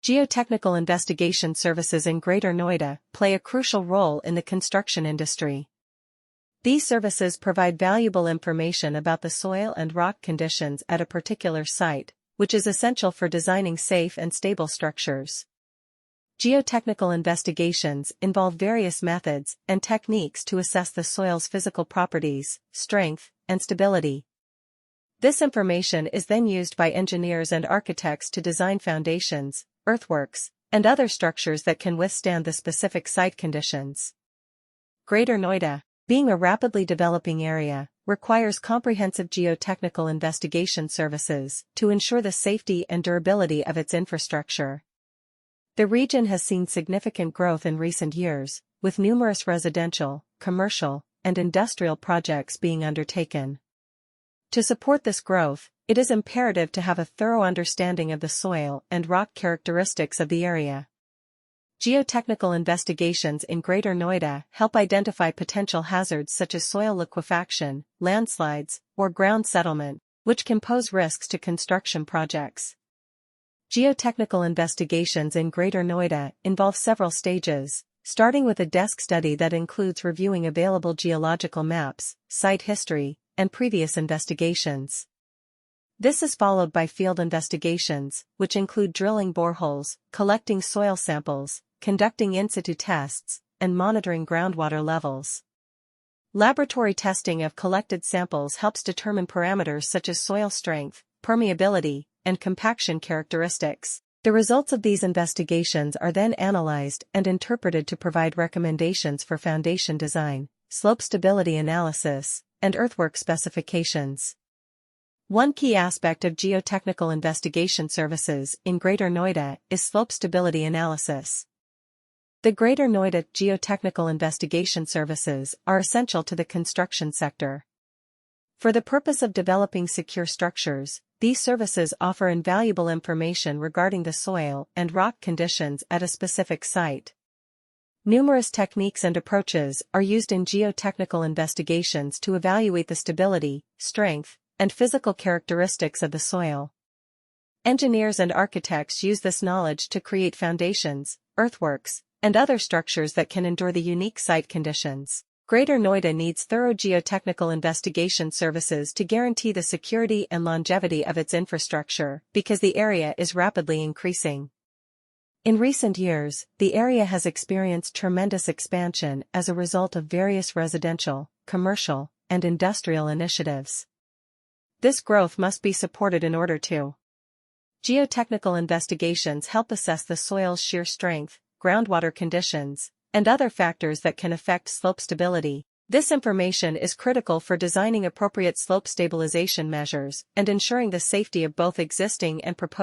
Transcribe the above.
Geotechnical investigation services in Greater Noida play a crucial role in the construction industry. These services provide valuable information about the soil and rock conditions at a particular site, which is essential for designing safe and stable structures. Geotechnical investigations involve various methods and techniques to assess the soil's physical properties, strength, and stability. This information is then used by engineers and architects to design foundations, earthworks, and other structures that can withstand the specific site conditions. Greater Noida, being a rapidly developing area, requires comprehensive geotechnical investigation services to ensure the safety and durability of its infrastructure. The region has seen significant growth in recent years, with numerous residential, commercial, and industrial projects being undertaken. To support this growth, it is imperative to have a thorough understanding of the soil and rock characteristics of the area. Geotechnical investigations in Greater Noida help identify potential hazards such as soil liquefaction, landslides, or ground settlement, which can pose risks to construction projects. Geotechnical investigations in Greater Noida involve several stages, starting with a desk study that includes reviewing available geological maps, site history, and previous investigations. This is followed by field investigations, which include drilling boreholes, collecting soil samples, conducting in-situ tests, and monitoring groundwater levels. Laboratory testing of collected samples helps determine parameters such as soil strength, permeability, and compaction characteristics. The results of these investigations are then analyzed and interpreted to provide recommendations for foundation design, slope stability analysis, and earthwork specifications. One key aspect of geotechnical investigation services in Greater Noida is slope stability analysis. The Greater Noida geotechnical investigation services are essential to the construction sector. For the purpose of developing secure structures, these services offer invaluable information regarding the soil and rock conditions at a specific site. Numerous techniques and approaches are used in geotechnical investigations to evaluate the stability, strength, and physical characteristics of the soil. Engineers and architects use this knowledge to create foundations, earthworks, and other structures that can endure the unique site conditions. Greater Noida needs thorough geotechnical investigation services to guarantee the security and longevity of its infrastructure, because the area is rapidly increasing. In recent years, the area has experienced tremendous expansion as a result of various residential, commercial, and industrial initiatives. This growth must be supported in order to. Geotechnical investigations help assess the soil's shear strength, groundwater conditions, and other factors that can affect slope stability. This information is critical for designing appropriate slope stabilization measures and ensuring the safety of both existing and proposed